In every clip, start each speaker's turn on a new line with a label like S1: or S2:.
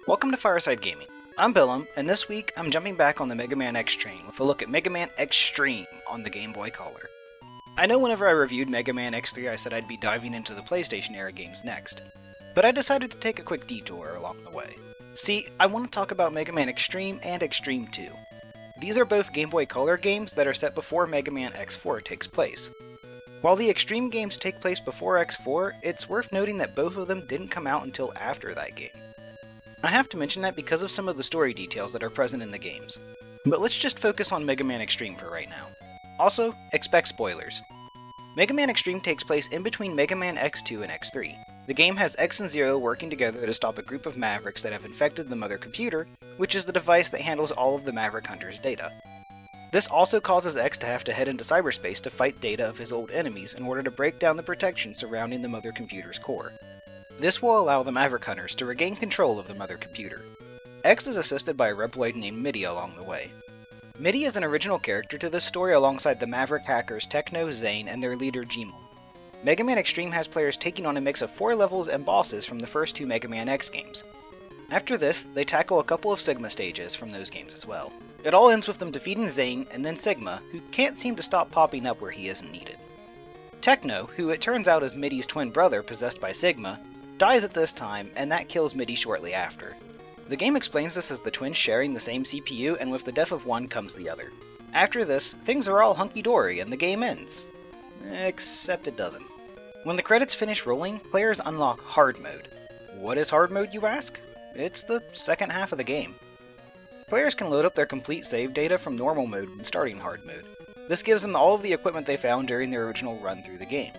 S1: Welcome to Fireside Gaming. I'm Billum, and this week I'm jumping back on the Mega Man Xtreme with a look at Mega Man Xtreme on the Game Boy Color. I know whenever I reviewed Mega Man X3 I said I'd be diving into the PlayStation era games next, but I decided to take a quick detour along the way. See, I want to talk about Mega Man Xtreme and Xtreme 2. These are both Game Boy Color games that are set before Mega Man X4 takes place. While the Xtreme games take place before X4, it's worth noting that both of them didn't come out until after that game. I have to mention that because of some of the story details that are present in the games. But let's just focus on Mega Man Xtreme for right now. Also, expect spoilers. Mega Man Xtreme takes place in between Mega Man X2 and X3. The game has X and Zero working together to stop a group of Mavericks that have infected the Mother Computer, which is the device that handles all of the Maverick Hunter's data. This also causes X to have to head into cyberspace to fight data of his old enemies in order to break down the protection surrounding the Mother Computer's core. This will allow the Maverick Hunters to regain control of the Mother Computer. X is assisted by a Reploid named Midi along the way. Midi is an original character to this story alongside the Maverick hackers Techno, Zane, and their leader Gmul. Mega Man Xtreme has players taking on a mix of 4 levels and bosses from the first 2 Mega Man X games. After this, they tackle a couple of Sigma stages from those games as well. It all ends with them defeating Zane and then Sigma, who can't seem to stop popping up where he isn't needed. Techno, who it turns out is Midi's twin brother possessed by Sigma, dies at this time, and that kills Midi shortly after. The game explains this as the twins sharing the same CPU, and with the death of one comes the other. After this, things are all hunky-dory and the game ends. Except it doesn't. When the credits finish rolling, players unlock Hard Mode. What is Hard Mode, you ask? It's the second half of the game. Players can load up their complete save data from normal mode when starting Hard Mode. This gives them all of the equipment they found during their original run through the game.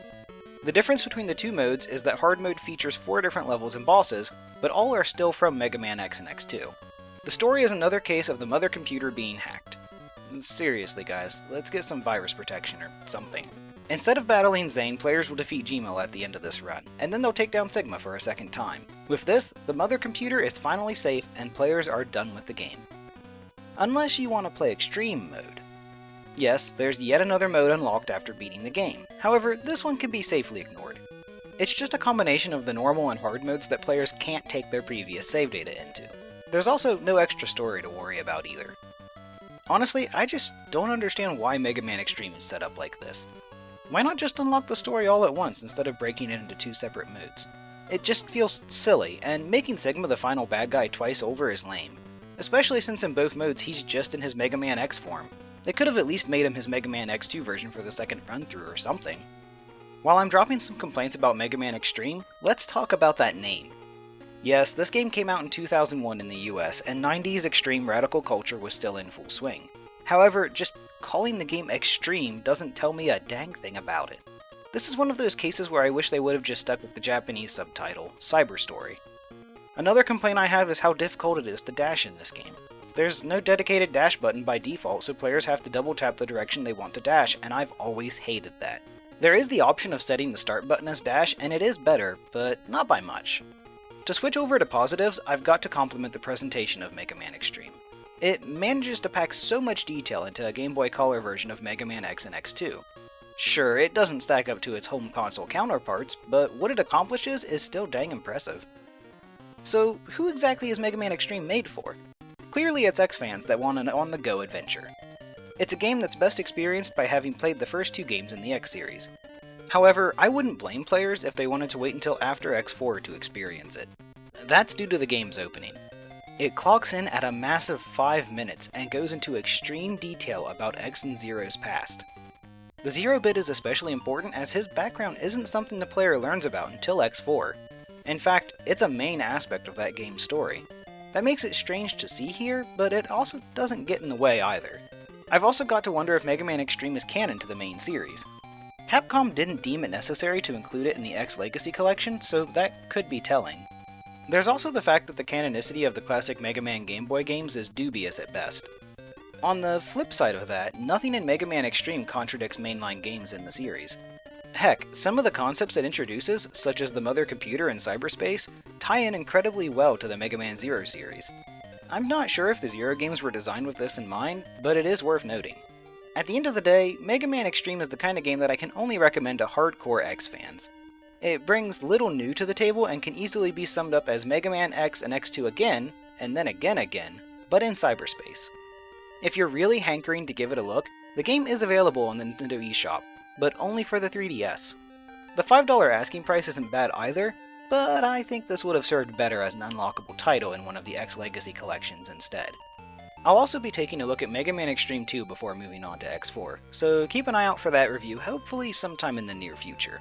S1: The difference between the two modes is that Hard Mode features 4 different levels and bosses, but all are still from Mega Man X and X2. The story is another case of the Mother Computer being hacked. Seriously guys, let's get some virus protection or something. Instead of battling Zane, players will defeat Gmul at the end of this run, and then they'll take down Sigma for a second time. With this, the Mother Computer is finally safe and players are done with the game. Unless you want to play Extreme Mode. Yes, there's yet another mode unlocked after beating the game. However, this one can be safely ignored. It's just a combination of the normal and hard modes that players can't take their previous save data into. There's also no extra story to worry about either. Honestly, I just don't understand why Mega Man Xtreme is set up like this. Why not just unlock the story all at once instead of breaking it into 2 separate modes? It just feels silly, and making Sigma the final bad guy twice over is lame. Especially since in both modes he's just in his Mega Man X form. They could have at least made him his Mega Man X2 version for the second run-through or something. While I'm dropping some complaints about Mega Man Xtreme, let's talk about that name. Yes, this game came out in 2001 in the US, and 90s extreme radical culture was still in full swing. However, just calling the game Xtreme doesn't tell me a dang thing about it. This is one of those cases where I wish they would have just stuck with the Japanese subtitle, Cyber Story. Another complaint I have is how difficult it is to dash in this game. There's no dedicated dash button by default, so players have to double tap the direction they want to dash, and I've always hated that. There is the option of setting the start button as dash, and it is better, but not by much. To switch over to positives, I've got to compliment the presentation of Mega Man Xtreme. It manages to pack so much detail into a Game Boy Color version of Mega Man X and X2. Sure, it doesn't stack up to its home console counterparts, but what it accomplishes is still dang impressive. So, who exactly is Mega Man Xtreme made for? Clearly it's X fans that want an on-the-go adventure. It's a game that's best experienced by having played the first 2 games in the X series. However, I wouldn't blame players if they wanted to wait until after X4 to experience it. That's due to the game's opening. It clocks in at a massive 5 minutes and goes into extreme detail about X and Zero's past. The Zero bit is especially important as his background isn't something the player learns about until X4. In fact, it's a main aspect of that game's story. That makes it strange to see here, but it also doesn't get in the way either. I've also got to wonder if Mega Man Xtreme is canon to the main series. Capcom didn't deem it necessary to include it in the X Legacy collection, so that could be telling. There's also the fact that the canonicity of the classic Mega Man Game Boy games is dubious at best. On the flip side of that, nothing in Mega Man Xtreme contradicts mainline games in the series. Heck, some of the concepts it introduces, such as the Mother Computer and cyberspace, tie in incredibly well to the Mega Man Zero series. I'm not sure if the Zero games were designed with this in mind, but it is worth noting. At the end of the day, Mega Man Xtreme is the kind of game that I can only recommend to hardcore X fans. It brings little new to the table and can easily be summed up as Mega Man X and X2 again, and then again, but in cyberspace. If you're really hankering to give it a look, the game is available on the Nintendo eShop, but only for the 3DS. The $5 asking price isn't bad either, but I think this would have served better as an unlockable title in one of the X Legacy collections instead. I'll also be taking a look at Mega Man Xtreme 2 before moving on to X4, so keep an eye out for that review, hopefully sometime in the near future.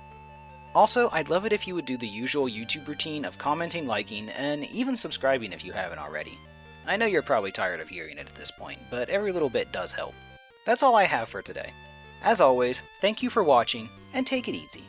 S1: Also, I'd love it if you would do the usual YouTube routine of commenting, liking, and even subscribing if you haven't already. I know you're probably tired of hearing it at this point, but every little bit does help. That's all I have for today. As always, thank you for watching, and take it easy.